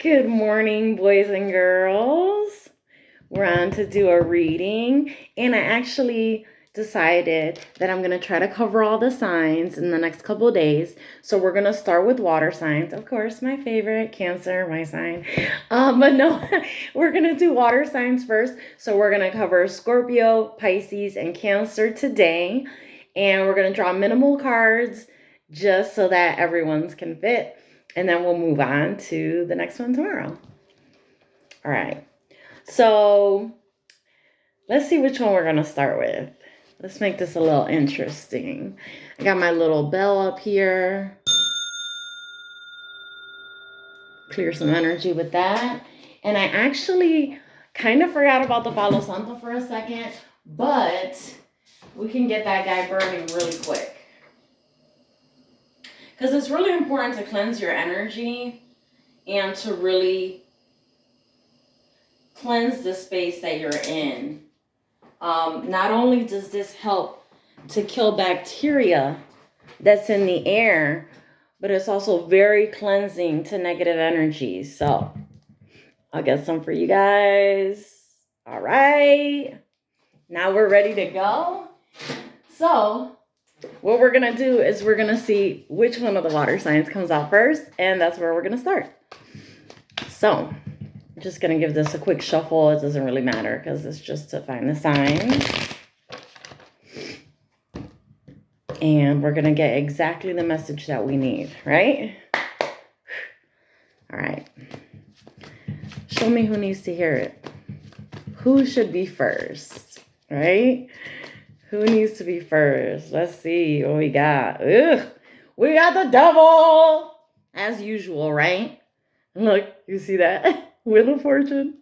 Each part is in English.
Good morning, boys and girls. We're on to do a reading, and I actually decided that I'm going to try to cover all the signs in the next couple of days. So we're going to start with water signs. Of course, my favorite, Cancer, my sign. But no, we're going to do water signs first. So we're going to cover Scorpio, Pisces, and Cancer today. And we're going to draw minimal cards just so that everyone's can fit. And then we'll move on to the next one tomorrow. All right. So let's see which one we're going to start with. Let's make this a little interesting. I got my little bell up here. Clear some energy with that. And I actually kind of forgot about the Palo Santo for a second, but we can get that guy burning really quick. Because it's really important to cleanse your energy and to really cleanse the space that you're in. Not only does this help to kill bacteria that's in the air, but it's also very cleansing to negative energies. So I'll get some for you guys. All right. Now we're ready to go. So what we're going to do is we're going to see which one of the water signs comes out first, and that's where we're going to start. So I'm just going to give this a quick shuffle. It doesn't really matter because it's just to find the signs. And we're going to get exactly the message that we need, right? All right. Show me who needs to hear it. Who should be first, right? Who needs to be first? Let's see what we got. Ugh, we got the devil, as usual, right? Look, you see that? Wheel of Fortune.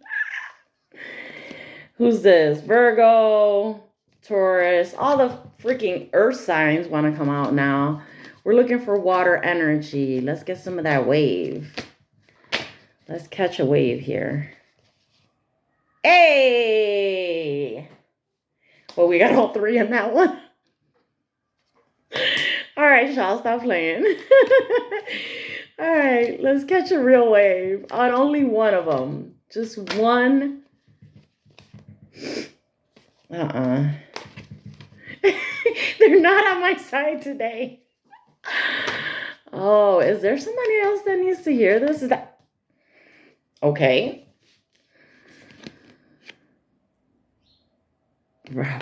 Who's this? Virgo, Taurus, all the freaking earth signs want to come out now. We're looking for water energy. Let's get some of that wave. Let's catch a wave here. Hey! Well, we got all three in that one. All right, y'all, stop playing. All right, let's catch a real wave on only one of them. Just one. They're not on my side today. Oh, is there somebody else that needs to hear this? Is that okay?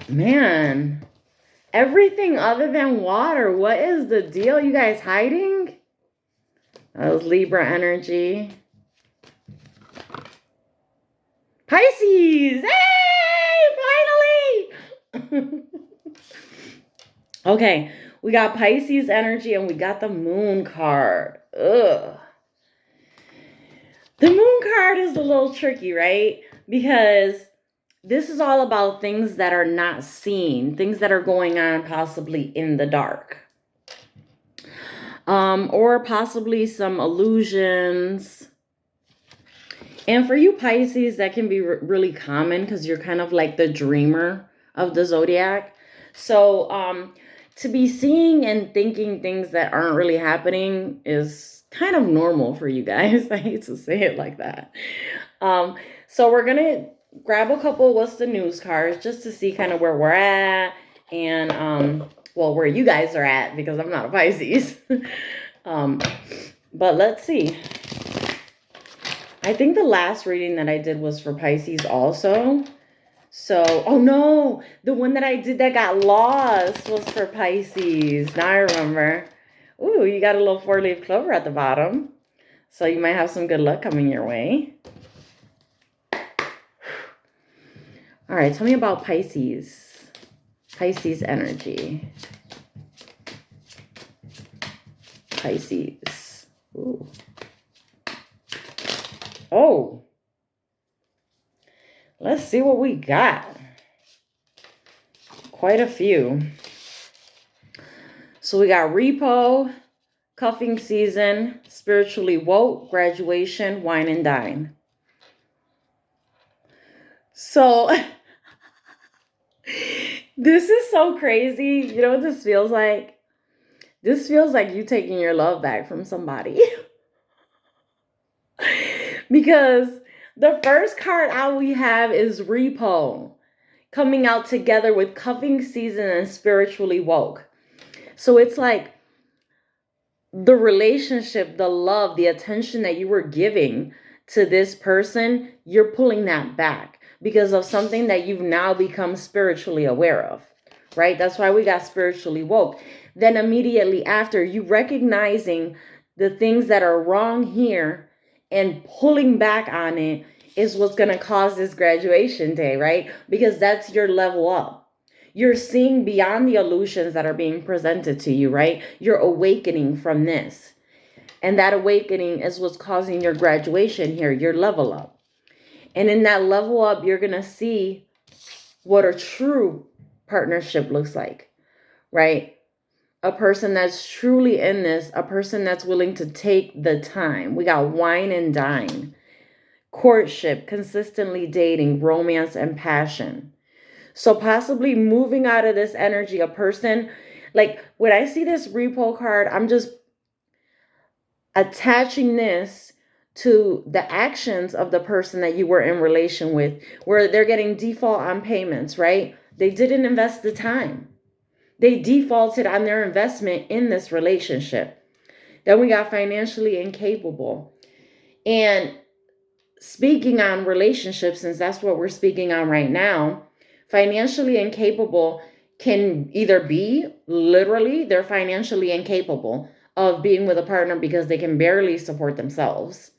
Man, everything other than water. What is the deal? You guys hiding? That was Libra energy. Pisces! Hey, finally! Okay, we got Pisces energy and we got the moon card. Ugh. The moon card is a little tricky, right? Because this is all about things that are not seen, things that are going on possibly in the dark. Or possibly some illusions. And for you Pisces, that can be really common because you're kind of like the dreamer of the zodiac. So to be seeing and thinking things that aren't really happening is kind of normal for you guys. I hate to say it like that. So we're going to grab a couple what's the news cards just to see kind of where we're at and well, where you guys are at, because I'm not a Pisces. But let's see. I think the last reading that I did was for Pisces also. So, oh no, the one that I did that got lost was for Pisces. Now I remember. Ooh, you got a little 4-leaf clover at the bottom. So you might have some good luck coming your way. All right, tell me about Pisces. Pisces energy. Pisces. Ooh. Oh. Let's see what we got. Quite a few. So we got repo, cuffing season, spiritually woke, graduation, wine and dine. So this is so crazy. You know what this feels like? This feels like you taking your love back from somebody. Because the first card out we have is repo, coming out together with cuffing season and spiritually woke. So it's like the relationship, the love, the attention that you were giving to this person, you're pulling that back because of something that you've now become spiritually aware of, right? That's why we got spiritually woke. Then immediately after, you recognizing the things that are wrong here and pulling back on it is what's going to cause this graduation day, right? Because that's your level up. You're seeing beyond the illusions that are being presented to you, right? You're awakening from this. And that awakening is what's causing your graduation here, your level up. And in that level up, you're going to see what a true partnership looks like, right? A person that's truly in this, a person that's willing to take the time. We got wine and dine, courtship, consistently dating, romance, and passion. So possibly moving out of this energy, a person, like when I see this repo card, I'm just attaching this to the actions of the person that you were in relation with, where they're getting default on payments, right? They didn't invest the time. They defaulted on their investment in this relationship. Then we got financially incapable. And speaking on relationships, since that's what we're speaking on right now, financially incapable can either be literally they're financially incapable of being with a partner because they can barely support themselves,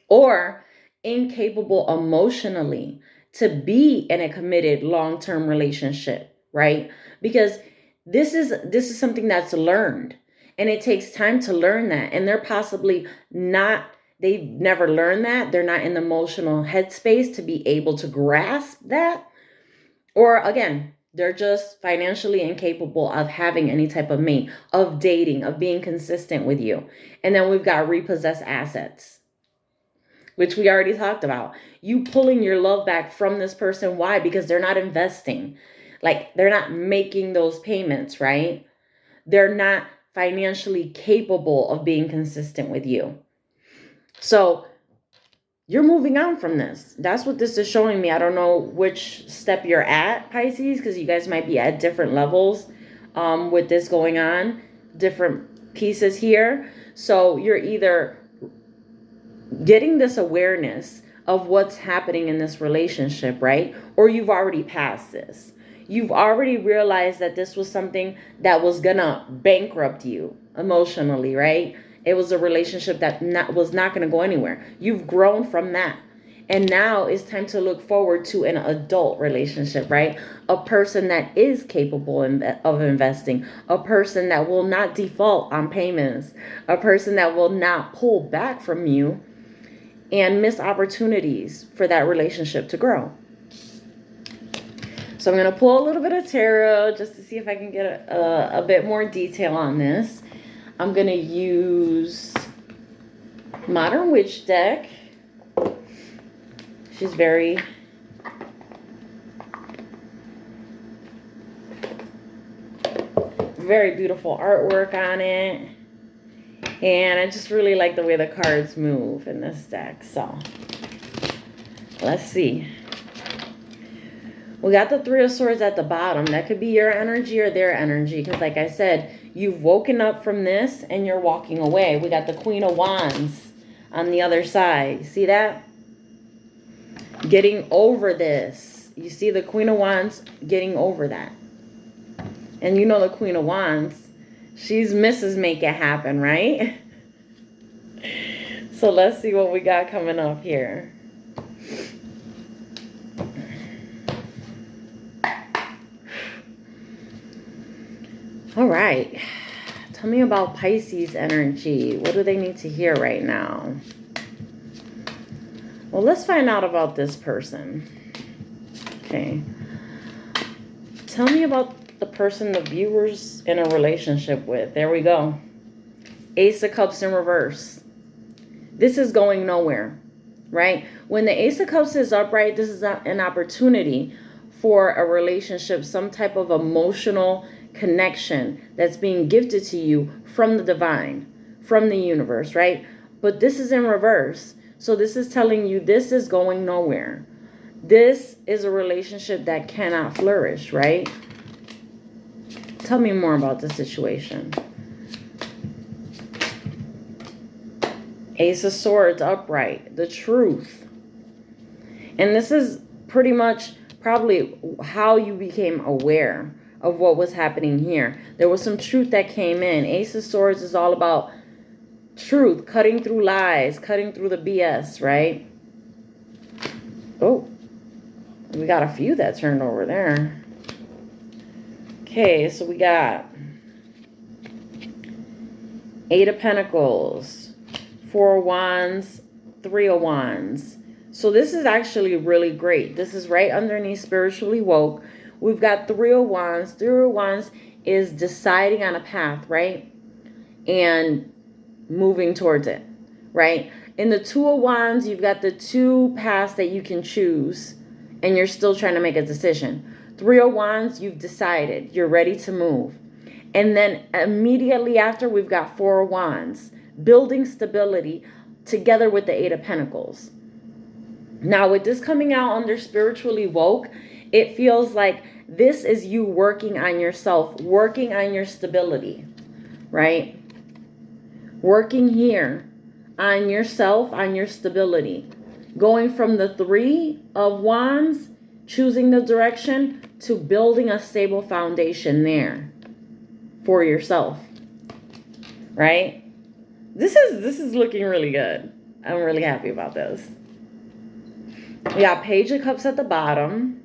or incapable emotionally to be in a committed long-term relationship, right? Because this is something that's learned, and it takes time to learn that, and they're possibly not, they've never learned that, they're not in the emotional headspace to be able to grasp that, or again, they're just financially incapable of having any type of mate, of dating, of being consistent with you. And then we've got repossessed assets, which we already talked about. You pulling your love back from this person. Why? Because they're not investing. Like, they're not making those payments, right? They're not financially capable of being consistent with you. So you're moving on from this. That's what this is showing me. I don't know which step you're at, Pisces, because you guys might be at different levels with this going on, different pieces here. So you're either getting this awareness of what's happening in this relationship, right? Or you've already passed this. You've already realized that this was something that was gonna bankrupt you emotionally, right? It was a relationship that was not gonna go anywhere. You've grown from that. And now it's time to look forward to an adult relationship, right? A person that is capable of investing, a person that will not default on payments, a person that will not pull back from you and miss opportunities for that relationship to grow. So I'm going to pull a little bit of tarot just to see if I can get a bit more detail on this. I'm going to use Modern Witch deck. She's very beautiful artwork on it. And I just really like the way the cards move in this deck. So let's see. We got the Three of Swords at the bottom. That could be your energy or their energy. Because like I said, you've woken up from this and you're walking away. We got the Queen of Wands on the other side. See that? Getting over this. You see the Queen of Wands getting over that. And you know the Queen of Wands, she's Mrs. Make It Happen, right? So let's see what we got coming up here. All right. Tell me about Pisces energy. What do they need to hear right now? Well, let's find out about this person. Okay. Tell me about the person the viewer's in a relationship with. There we go. Ace of Cups in reverse. This is going nowhere, right? When the Ace of Cups is upright, this is an opportunity for a relationship, some type of emotional connection that's being gifted to you from the divine, from the universe, right? But this is in reverse. So this is telling you this is going nowhere. This is a relationship that cannot flourish, right? Tell me more about the situation. Ace of Swords upright, the truth. And this is pretty much probably how you became aware of what was happening here. There was some truth that came in. Ace of Swords is all about truth, cutting through lies, cutting through the BS, right? Oh, we got a few that turned over there. Okay, so we got Eight of Pentacles, Four of Wands, Three of Wands. So this is actually really great. This is right underneath Spiritually Woke. We've got Three of Wands. Three of Wands is deciding on a path, right? And moving towards it, right? In the Two of Wands, you've got the two paths that you can choose, and you're still trying to make a decision. Three of Wands, you've decided. You're ready to move. And then immediately after, we've got Four of Wands, building stability together with the Eight of Pentacles. Now, with this coming out under Spiritually Woke, it feels like this is you working on yourself, working on your stability, right? Working here on yourself, on your stability. Going from the Three of Wands, choosing the direction, to building a stable foundation there for yourself, right? This is looking really good. I'm really happy about this. We got Page of Cups at the bottom.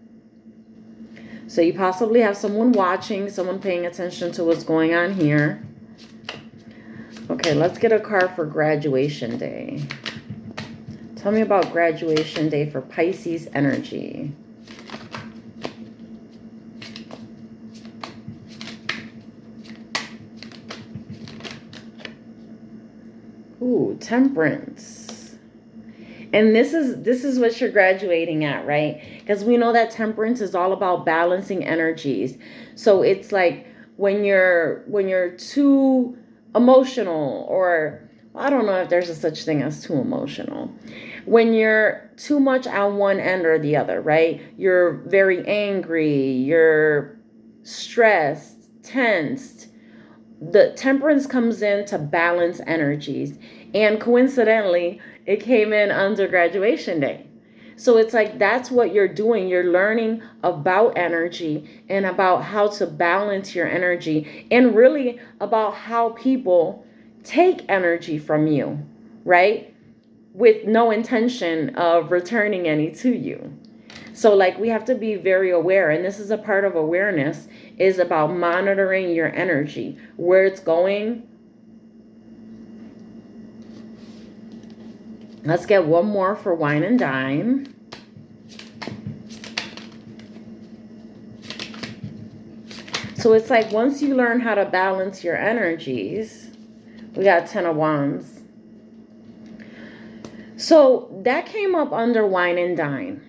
So you possibly have someone watching, someone paying attention to what's going on here. Okay, let's get a card for graduation day. Tell me about graduation day for Pisces energy. Ooh, Temperance. And this is what you're graduating at, right? Because we know that Temperance is all about balancing energies. So it's like when you're too emotional, or I don't know if there's a such thing as too emotional. When you're too much on one end or the other, right? You're very angry, you're stressed, tensed. The Temperance comes in to balance energies. And coincidentally, it came in under graduation day. So it's like that's what you're doing. You're learning about energy and about how to balance your energy, and really about how people take energy from you, right? With no intention of returning any to you. So like we have to be very aware, and this is a part of awareness, is about monitoring your energy, where it's going. Let's get one more for Wine and Dine. So it's like once you learn how to balance your energies, we got Ten of Wands. So that came up under Wine and Dine.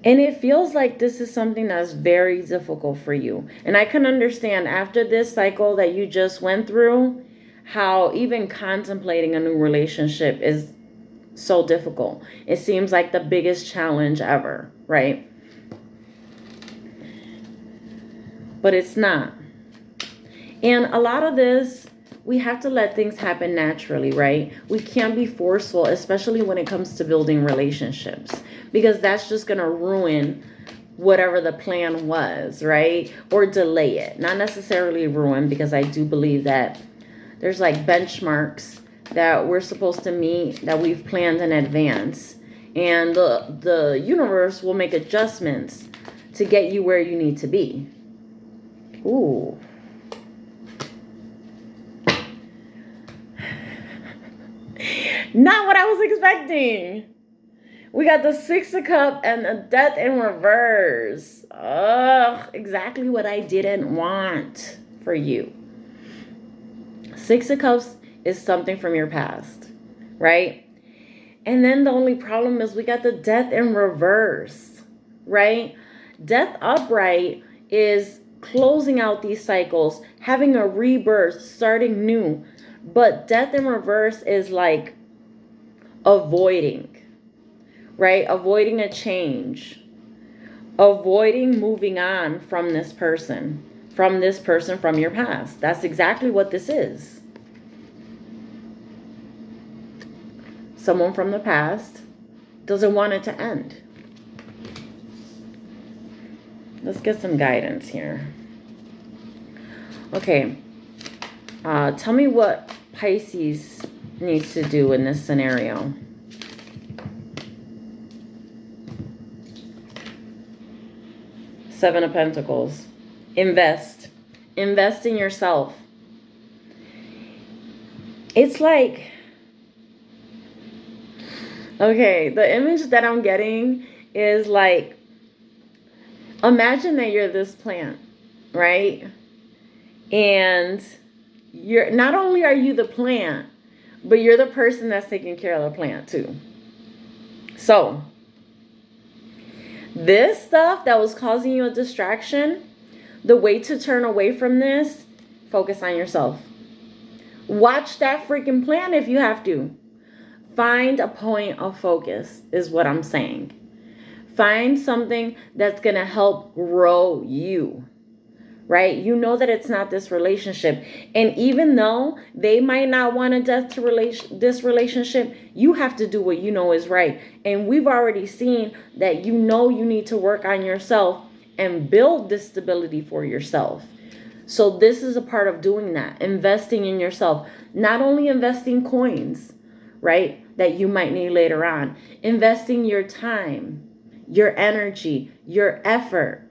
And it feels like this is something that's very difficult for you. And I can understand after this cycle that you just went through, how even contemplating a new relationship is so difficult. It seems like the biggest challenge ever, right? But it's not. And a lot of this, we have to let things happen naturally, right? We can't be forceful, especially when it comes to building relationships, because that's just going to ruin whatever the plan was, right? Or delay it. Not necessarily ruin, because I do believe that there's like benchmarks that we're supposed to meet that we've planned in advance. And the universe will make adjustments to get you where you need to be. Ooh. Not what I was expecting. We got the Six of Cups and a Death in reverse. Ugh, exactly what I didn't want for you. Six of Cups is something from your past, right? And then the only problem is we got the Death in reverse, right? Death upright is closing out these cycles, having a rebirth, starting new. But Death in reverse is like avoiding, right? Avoiding a change, avoiding moving on from this person, from your past. That's exactly what this is. Someone from the past doesn't want it to end. Let's get some guidance here. Okay. Tell me what Pisces needs to do in this scenario. Seven of Pentacles. Invest. Invest in yourself. It's like, okay, the image that I'm getting is like, imagine that you're this plant, right? And you're not only are you the plant, but you're the person that's taking care of the plant too. So this stuff that was causing you a distraction, the way to turn away from this, focus on yourself. Watch that freaking plant if you have to. Find a point of focus is what I'm saying. Find something that's going to help grow you, right? You know that it's not this relationship. And even though they might not want a death to this relationship, you have to do what you know is right. And we've already seen that you know you need to work on yourself and build this stability for yourself. So this is a part of doing that, investing in yourself, not only investing coins, right, that you might need later on, investing your time, your energy, your effort,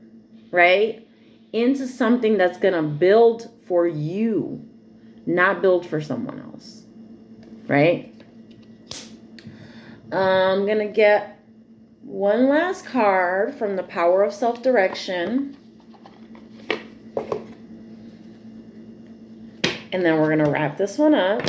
right, into something that's going to build for you, not build for someone else, right? I'm going to get one last card from the Power of Self-Direction. And then we're going to wrap this one up.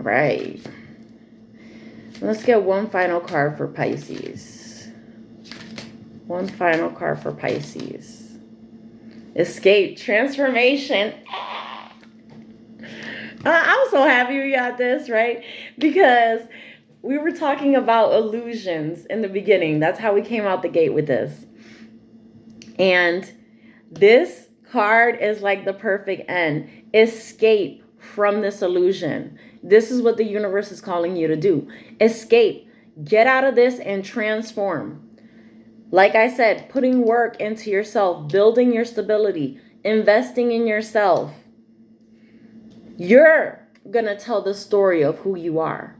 Right. Let's get one final card for Pisces. One final card for Pisces. Escape, transformation. I'm so happy we got this, right? Because we were talking about illusions in the beginning. That's how we came out the gate with this. And this card is like the perfect end. Escape from this illusion. This is what the universe is calling you to do. Escape. Get out of this and transform. Like I said, putting work into yourself, building your stability, investing in yourself. You're going to tell the story of who you are.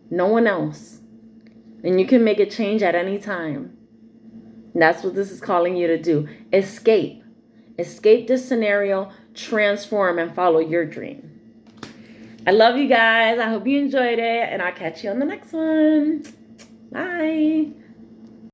No one else. And you can make a change at any time. And that's what this is calling you to do. Escape. Escape this scenario, transform, and follow your dream. I love you guys. I hope you enjoyed it, and I'll catch you on the next one. Bye.